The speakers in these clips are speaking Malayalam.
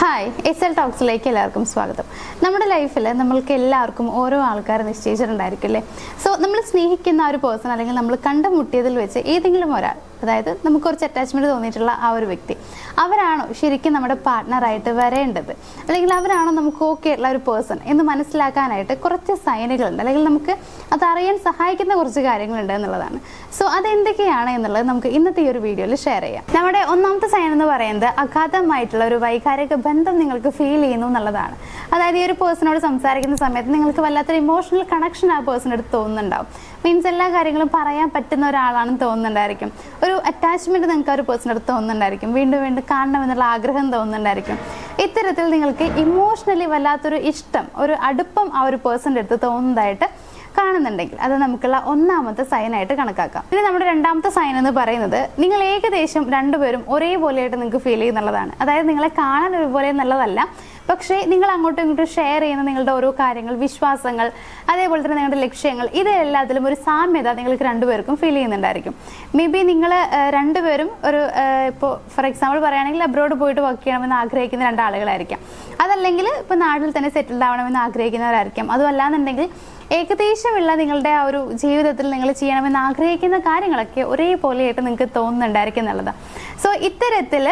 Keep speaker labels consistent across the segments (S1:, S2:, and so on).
S1: ഹായ് എസ്എൽ ടോക്സിലേക്ക് എല്ലാവർക്കും സ്വാഗതം. നമ്മുടെ ലൈഫിൽ നമ്മൾക്ക് എല്ലാവർക്കും ഓരോ ആൾക്കാരെ നിശ്ചയിച്ചിട്ടുണ്ടായിരിക്കും അല്ലേ. സോ നമ്മൾ സ്നേഹിക്കുന്ന ആ ഒരു പേഴ്സൺ അല്ലെങ്കിൽ നമ്മൾ കണ്ടുമുട്ടിയതിൽ വെച്ച് ഏതെങ്കിലും ഒരാൾ, അതായത് നമുക്ക് കുറച്ച് അറ്റാച്ച്മെൻറ്റ് തോന്നിയിട്ടുള്ള ആ ഒരു വ്യക്തി, അവരാണോ ശരിക്കും നമ്മുടെ പാർട്ട്ണറായിട്ട് വരേണ്ടത്, അല്ലെങ്കിൽ അവരാണോ നമുക്ക് ഓക്കെ ഉള്ള ഒരു പേഴ്സൺ എന്ന് മനസ്സിലാക്കാനായിട്ട് കുറച്ച് സൈനുകളുണ്ട്, അല്ലെങ്കിൽ നമുക്ക് അതറിയാൻ സഹായിക്കുന്ന കുറച്ച് കാര്യങ്ങളുണ്ട് എന്നുള്ളതാണ്. സോ അതെന്തൊക്കെയാണ് എന്നുള്ളത് നമുക്ക് ഇന്നത്തെ ഈ ഒരു വീഡിയോയിൽ ഷെയർ ചെയ്യാം. നമ്മുടെ ഒന്നാമത്തെ സൈൻ എന്ന് പറയുന്നത് അഗാധമായിട്ടുള്ള ഒരു വൈകാരിക ബന്ധം നിങ്ങൾക്ക് ഫീൽ ചെയ്യുന്നു എന്നുള്ളതാണ്. അതായത് ഈ ഒരു പേഴ്സണോട് സംസാരിക്കുന്ന സമയത്ത് നിങ്ങൾക്ക് വല്ലാത്തൊരു ഇമോഷണൽ കണക്ഷൻ ആ പേഴ്സൺ എടുത്ത് തോന്നുന്നുണ്ടാവും. മീൻസ് എല്ലാ കാര്യങ്ങളും പറയാൻ പറ്റുന്ന ഒരാളാണെന്ന് തോന്നുന്നുണ്ടായിരിക്കും. ഒരു അറ്റാച്ച്മെന്റ് നിങ്ങൾക്ക് ആ ഒരു പേഴ്സൺ അടുത്ത് തോന്നുന്നുണ്ടായിരിക്കും. വീണ്ടും വീണ്ടും കാണണമെന്നുള്ള ആഗ്രഹം തോന്നുന്നുണ്ടായിരിക്കും. ഇത്തരത്തിൽ നിങ്ങൾക്ക് ഇമോഷണലി വല്ലാത്തൊരു ഇഷ്ടം, ഒരു അടുപ്പം ആ ഒരു പേഴ്സൻ്റെ അടുത്ത് തോന്നുന്നതായിട്ട് കാണുന്നുണ്ടെങ്കിൽ അത് നമുക്കുള്ള ഒന്നാമത്തെ സൈനായിട്ട് കണക്കാക്കാം. ഇനി നമ്മുടെ രണ്ടാമത്തെ സൈൻ എന്ന് പറയുന്നത് നിങ്ങൾ ഏകദേശം രണ്ടുപേരും ഒരേപോലെയായിട്ട് നിങ്ങൾക്ക് ഫീൽ ചെയ്യുന്നുള്ളതാണ്. അതായത് നിങ്ങളെ കാണാൻ ഒരുപോലെ നല്ലതല്ല, പക്ഷേ നിങ്ങൾ അങ്ങോട്ടും ഇങ്ങോട്ടും ഷെയർ ചെയ്യുന്ന നിങ്ങളുടെ ഓരോ കാര്യങ്ങൾ, വിശ്വാസങ്ങൾ, അതേപോലെ തന്നെ നിങ്ങളുടെ ലക്ഷ്യങ്ങൾ, ഇതെല്ലാത്തിലും ഒരു സാമ്യത നിങ്ങൾക്ക് രണ്ടുപേർക്കും ഫീൽ ചെയ്യുന്നുണ്ടായിരിക്കും. മേ ബി നിങ്ങൾ രണ്ടുപേരും ഒരു ഇപ്പോൾ ഫോർ എക്സാമ്പിൾ പറയുകയാണെങ്കിൽ അബ്രോഡ് പോയിട്ട് വർക്ക് ചെയ്യണമെന്ന് ആഗ്രഹിക്കുന്ന രണ്ടാളുകളായിരിക്കാം. അതല്ലെങ്കിൽ ഇപ്പോൾ നാട്ടിൽ തന്നെ സെറ്റിൽഡ് ആവണമെന്ന് ആഗ്രഹിക്കുന്നവരായിരിക്കാം. അതുമല്ലാന്നുണ്ടെങ്കിൽ ഏകദേശമുള്ള നിങ്ങളുടെ ആ ഒരു ജീവിതത്തിൽ നിങ്ങൾ ചെയ്യണമെന്ന് ആഗ്രഹിക്കുന്ന കാര്യങ്ങളൊക്കെ ഒരേപോലെയായിട്ട് നിങ്ങൾക്ക് തോന്നുന്നുണ്ടായിരിക്കും എന്നുള്ളതാണ്. സോ ഇത്തരത്തിൽ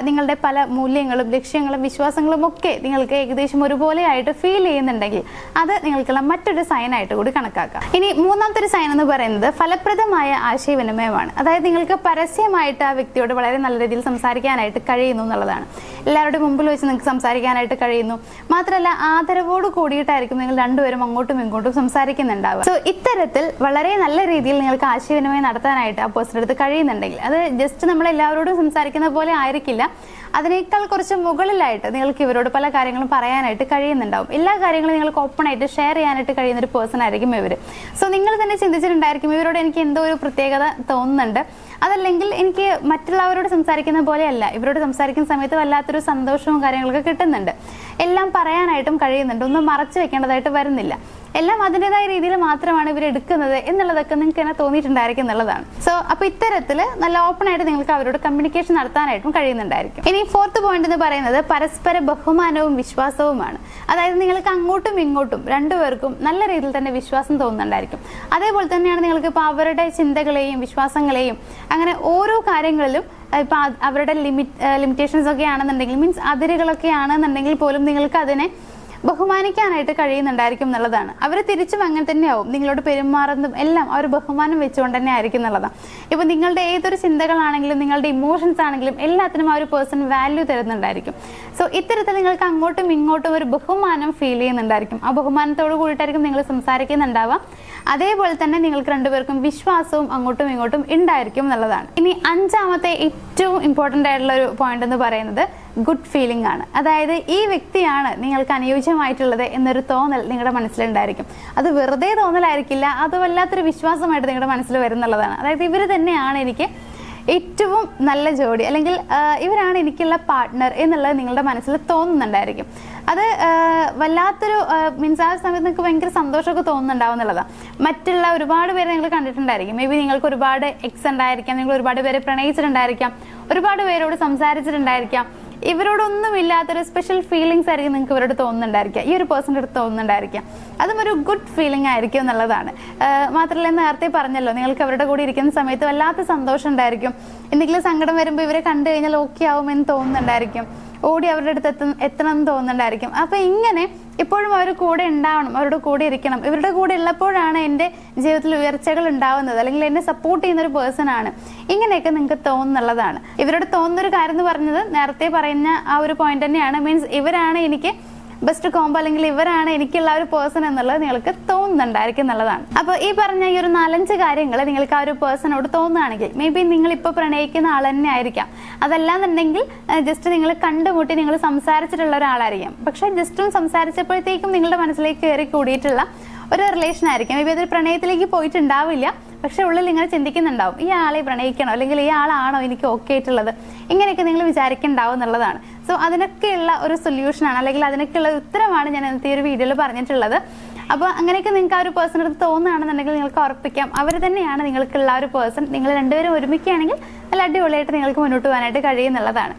S1: നിങ്ങളുടെ പല മൂല്യങ്ങളും ലക്ഷ്യങ്ങളും വിശ്വാസങ്ങളും ഒക്കെ നിങ്ങൾക്ക് ഏകദേശം ഒരുപോലെ ആയിട്ട് ഫീൽ ചെയ്യുന്നുണ്ടെങ്കിൽ അത് നിങ്ങൾക്കുള്ള മറ്റൊരു സൈനായിട്ട് കൂടി കണക്കാക്കാം. ഇനി മൂന്നാമത്തെ ഒരു സൈൻ എന്ന് പറയുന്നത് ഫലപ്രദമായ ആശയവിനിമയമാണ്. അതായത് നിങ്ങൾക്ക് പരസ്യമായിട്ട് ആ വ്യക്തിയോട് വളരെ നല്ല രീതിയിൽ സംസാരിക്കാനായിട്ട് കഴിയുന്നു എന്നുള്ളതാണ്. എല്ലാവരുടെ മുമ്പിൽ വെച്ച് നിങ്ങൾക്ക് സംസാരിക്കാനായിട്ട് കഴിയുന്നു. മാത്രമല്ല ആദരവോട് കൂടിയിട്ടായിരിക്കും നിങ്ങൾ രണ്ടുപേരും അങ്ങോട്ടും ഇങ്ങോട്ടും സംസാരിക്കുന്നുണ്ടാവുക. സോ ഇത്തരത്തിൽ വളരെ നല്ല രീതിയിൽ നിങ്ങൾക്ക് ആശയവിനിമയം നടത്താനായിട്ട് ആ പേഴ്സൺ അടുത്ത് കഴിയുന്നുണ്ടെങ്കിൽ അത് ജസ്റ്റ് നമ്മൾ എല്ലാവരോടും സംസാരിക്കുന്ന പോലെ ആയിരിക്കില്ല, അതിനേക്കാൾ കുറച്ച് മുകളിലായിട്ട് നിങ്ങൾക്ക് ഇവരോട് പല കാര്യങ്ങളും പറയാനായിട്ട് കഴിയുന്നുണ്ടാവും. എല്ലാ കാര്യങ്ങളും നിങ്ങൾക്ക് ഓപ്പൺ ആയിട്ട് ഷെയർ ചെയ്യാനായിട്ട് കഴിയുന്ന ഒരു പേഴ്സൺ ആയിരിക്കും ഇവർ. സോ നിങ്ങൾ തന്നെ ചിന്തിച്ചിട്ടുണ്ടായിരിക്കും ഇവരോട് എനിക്ക് എന്തോ ഒരു പ്രത്യേകത തോന്നുന്നുണ്ട്, അതല്ലെങ്കിൽ എനിക്ക് മറ്റുള്ളവരോട് സംസാരിക്കുന്ന പോലെയല്ല, ഇവരോട് സംസാരിക്കുന്ന സമയത്ത് വല്ലാത്തൊരു സന്തോഷവും കാര്യങ്ങളൊക്കെ കിട്ടുന്നുണ്ട്, എല്ലാം പറയാനായിട്ടും കഴിയുന്നുണ്ട്, ഒന്നും മറച്ചു വെക്കേണ്ടതായിട്ട് വരുന്നില്ല, എല്ലാം അതിൻ്റെതായ രീതിയിൽ മാത്രമാണ് ഇവർ എടുക്കുന്നത് എന്നുള്ളതൊക്കെ നിങ്ങൾക്ക് തന്നെ തോന്നിയിട്ടുണ്ടായിരിക്കും എന്നുള്ളതാണ്. സോ അപ്പോൾ ഇത്തരത്തിൽ നല്ല ഓപ്പൺ ആയിട്ട് നിങ്ങൾക്ക് അവരോട് കമ്മ്യൂണിക്കേഷൻ നടത്താനായിട്ടും കഴിയുന്നുണ്ടായിരിക്കും. ഇനി ഫോർത്ത് പോയിന്റ് എന്ന് പറയുന്നത് പരസ്പര ബഹുമാനവും വിശ്വാസവുമാണ്. അതായത് നിങ്ങൾക്ക് അങ്ങോട്ടും ഇങ്ങോട്ടും രണ്ടുപേർക്കും നല്ല രീതിയിൽ തന്നെ വിശ്വാസം തോന്നുന്നുണ്ടായിരിക്കും. അതേപോലെ തന്നെയാണ് നിങ്ങൾക്ക് ഇപ്പോൾ അവരുടെ ചിന്തകളെയും വിശ്വാസങ്ങളെയും അങ്ങനെ ഓരോ കാര്യങ്ങളിലും ഇപ്പൊ അവരുടെ ലിമിറ്റേഷൻസ് ഒക്കെ ആണെന്നുണ്ടെങ്കിൽ, മീൻസ് അതിരുകളൊക്കെ ആണെന്നുണ്ടെങ്കിൽ പോലും നിങ്ങൾക്ക് അതിനെ ബഹുമാനിക്കാനായിട്ട് കഴിയുന്നുണ്ടായിരിക്കും എന്നുള്ളതാണ്. അവർ തിരിച്ചും അങ്ങനെ തന്നെയാവും നിങ്ങളോട് പെരുമാറുന്നതും എല്ലാം ആ ഒരു ബഹുമാനം വെച്ചുകൊണ്ട് തന്നെ ആയിരിക്കും എന്നുള്ളതാണ്. ഇപ്പൊ നിങ്ങളുടെ ഏതൊരു ചിന്തകളാണെങ്കിലും നിങ്ങളുടെ ഇമോഷൻസ് ആണെങ്കിലും എല്ലാത്തിനും ആ ഒരു പേഴ്സൺ വാല്യൂ തരുന്നുണ്ടായിരിക്കും. സോ ഇത്തരത്തിൽ നിങ്ങൾക്ക് അങ്ങോട്ടും ഇങ്ങോട്ടും ഒരു ബഹുമാനം ഫീൽ ചെയ്യുന്നുണ്ടായിരിക്കും. ആ ബഹുമാനത്തോട് കൂടിയിട്ടായിരിക്കും നിങ്ങൾ സംസാരിക്കുന്നുണ്ടാവാം. അതേപോലെ തന്നെ നിങ്ങൾക്ക് രണ്ടുപേർക്കും വിശ്വാസവും അങ്ങോട്ടും ഇങ്ങോട്ടും ഉണ്ടായിരിക്കും എന്നുള്ളതാണ്. ഇനി അഞ്ചാമത്തെ ഏറ്റവും ഇമ്പോർട്ടൻ്റ് ആയിട്ടുള്ള ഒരു പോയിന്റ് എന്ന് പറയുന്നത് ഗുഡ് ഫീലിംഗ് ആണ്. അതായത് ഈ വ്യക്തിയാണ് നിങ്ങൾക്ക് അനുയോജ്യമായിട്ടുള്ളത് എന്നൊരു തോന്നൽ നിങ്ങളുടെ മനസ്സിലുണ്ടായിരിക്കും. അത് വെറുതെ തോന്നലായിരിക്കില്ല, അത് വല്ലാത്തൊരു വിശ്വാസമായിട്ട് നിങ്ങളുടെ മനസ്സിൽ വരുന്നുള്ളതാണ്. അതായത് ഇവർ തന്നെയാണ് എനിക്ക് ഏറ്റവും നല്ല ജോഡി, അല്ലെങ്കിൽ ഇവരാണ് എനിക്കുള്ള പാർട്ട്ണർ എന്നുള്ളത് നിങ്ങളുടെ മനസ്സിൽ തോന്നുന്നുണ്ടായിരിക്കും. അത് വല്ലാത്തൊരു മീൻസ് ആ സമയത്ത് നിങ്ങൾക്ക് ഭയങ്കര സന്തോഷമൊക്കെ തോന്നുന്നുണ്ടാവും എന്നുള്ളതാണ്. മറ്റുള്ള ഒരുപാട് പേരെ നിങ്ങൾ കണ്ടിട്ടുണ്ടായിരിക്കും. മേ ബി നിങ്ങൾക്ക് ഒരുപാട് എക്സ് ഉണ്ടായിരിക്കാം, നിങ്ങൾ ഒരുപാട് പേരെ പ്രണയിച്ചിട്ടുണ്ടായിരിക്കാം, ഒരുപാട് പേരോട് സംസാരിച്ചിട്ടുണ്ടായിരിക്കാം. ഇവരോടൊന്നും ഇല്ലാത്തൊരു സ്പെഷ്യൽ ഫീലിങ്സ് ആയിരിക്കും നിങ്ങൾക്ക് ഇവരോട് തോന്നുന്നുണ്ടായിരിക്കുക, ഈ ഒരു പേഴ്സൻ്റെ അടുത്ത് തോന്നുന്നുണ്ടായിരിക്കാം. അതും ഒരു ഗുഡ് ഫീലിംഗ് ആയിരിക്കും എന്നുള്ളതാണ്. മാത്രമല്ല നേരത്തെ പറഞ്ഞല്ലോ, നിങ്ങൾക്ക് അവരുടെ കൂടെ ഇരിക്കുന്ന സമയത്ത് വല്ലാത്ത സന്തോഷം ഉണ്ടായിരിക്കും. എന്തെങ്കിലും സങ്കടം വരുമ്പോൾ ഇവരെ കണ്ടു കഴിഞ്ഞാൽ ഓക്കെ ആവുമെന്ന് തോന്നുന്നുണ്ടായിരിക്കും, ഓടി അവരുടെ അടുത്ത് എത്തണം എന്ന് തോന്നുന്നുണ്ടായിരിക്കും. അപ്പൊ ഇങ്ങനെ എപ്പോഴും അവർ കൂടെ ഉണ്ടാവണം, അവരുടെ കൂടെ ഇരിക്കണം, ഇവരുടെ കൂടെ ഉള്ളപ്പോഴാണ് എൻ്റെ ജീവിതത്തിൽ ഉയർച്ചകൾ ഉണ്ടാവുന്നത്, അല്ലെങ്കിൽ എന്നെ സപ്പോർട്ട് ചെയ്യുന്ന ഒരു പേഴ്സൺ ആണ്, ഇങ്ങനെയൊക്കെ നിങ്ങൾക്ക് തോന്നുന്നുള്ളതാണ്. ഇവരോട് തോന്നുന്നൊരു കാര്യം എന്ന് പറഞ്ഞത് നേരത്തെ പറയുന്ന ആ ഒരു പോയിന്റ് തന്നെയാണ്. മീൻസ് ഇവരാണ് എനിക്ക് ബെസ്റ്റ് കോംബോ, അല്ലെങ്കിൽ ഇവരാണ് എനിക്കുള്ള ഒരു പേഴ്സൺ എന്നുള്ളത് നിങ്ങൾക്ക് തോന്നുന്നുണ്ടായിരിക്കും എന്നുള്ളതാണ്. അപ്പോൾ ഈ പറഞ്ഞ ഈ ഒരു 4-5 കാര്യങ്ങൾ നിങ്ങൾക്ക് ആ ഒരു പേഴ്സണോട് തോന്നുകയാണെങ്കിൽ മേ ബി നിങ്ങൾ ഇപ്പോൾ പ്രണയിക്കുന്ന ആൾ തന്നെ ആയിരിക്കാം. അതല്ലാന്നുണ്ടെങ്കിൽ ജസ്റ്റ് നിങ്ങൾ കണ്ടുമുട്ടി നിങ്ങൾ സംസാരിച്ചിട്ടുള്ള ഒരാളായിരിക്കാം. പക്ഷെ ജസ്റ്റും സംസാരിച്ചപ്പോഴത്തേക്കും നിങ്ങളുടെ മനസ്സിലേക്ക് കയറി കൂടിയിട്ടുള്ള ഒരു റിലേഷൻ ആയിരിക്കും. മേ ബി അതൊരു പ്രണയത്തിലേക്ക് പോയിട്ടുണ്ടാവില്ല, പക്ഷെ ഉള്ളിൽ ഇങ്ങനെ ചിന്തിക്കുന്നുണ്ടാവും, ഈ ആളെ പ്രണയിക്കണോ, അല്ലെങ്കിൽ ഈ ആളാണോ എനിക്ക് ഓക്കെ ആയിട്ടുള്ളത്, ഇങ്ങനെയൊക്കെ നിങ്ങൾ വിചാരിക്കുന്നുണ്ടാവും എന്നുള്ളതാണ്. സോ അതിനൊക്കെയുള്ള ഒരു സൊല്യൂഷനാണ്, അല്ലെങ്കിൽ അതിനൊക്കെയുള്ള ഉത്തരമാണ് ഞാൻ ഇന്നത്തെ ഒരു വീഡിയോയിൽ പറഞ്ഞിട്ടുള്ളത്. അപ്പോൾ അങ്ങനെയൊക്കെ നിങ്ങൾക്ക് ആ ഒരു പേഴ്സൺ അടുത്ത് തോന്നുകയാണെന്നുണ്ടെങ്കിൽ നിങ്ങൾക്ക് ഉറപ്പിക്കാം അവർ തന്നെയാണ് നിങ്ങൾക്കുള്ള ഒരു പേഴ്സൺ. നിങ്ങൾ രണ്ടുപേരും ഒരുമിക്കുകയാണെങ്കിൽ നല്ല അടിപൊളിയായിട്ട് നിങ്ങൾക്ക് മുന്നോട്ട് പോകാനായിട്ട് കഴിയുന്നുള്ളതാണ്.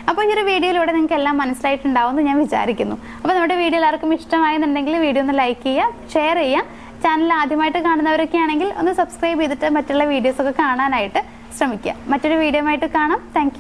S1: അപ്പോൾ ഈ ഒരു വീഡിയോയിലൂടെ നിങ്ങൾക്ക് എല്ലാം മനസ്സിലായിട്ടുണ്ടാവുമെന്ന് ഞാൻ വിചാരിക്കുന്നു. അപ്പോൾ നമ്മുടെ വീഡിയോ എല്ലാവർക്കും ഇഷ്ടമായെന്നുണ്ടെങ്കിൽ വീഡിയോ ഒന്ന് ലൈക്ക് ചെയ്യുക, ഷെയർ ചെയ്യുക. ചാനൽ ആദ്യമായിട്ട് കാണുന്നവരൊക്കെ ആണെങ്കിൽ ഒന്ന് സബ്സ്ക്രൈബ് ചെയ്തിട്ട് മറ്റുള്ള വീഡിയോസൊക്കെ കാണാനായിട്ട് ശ്രമിക്കുക. മറ്റൊരു വീഡിയോ ആയിട്ട് കാണാം. താങ്ക്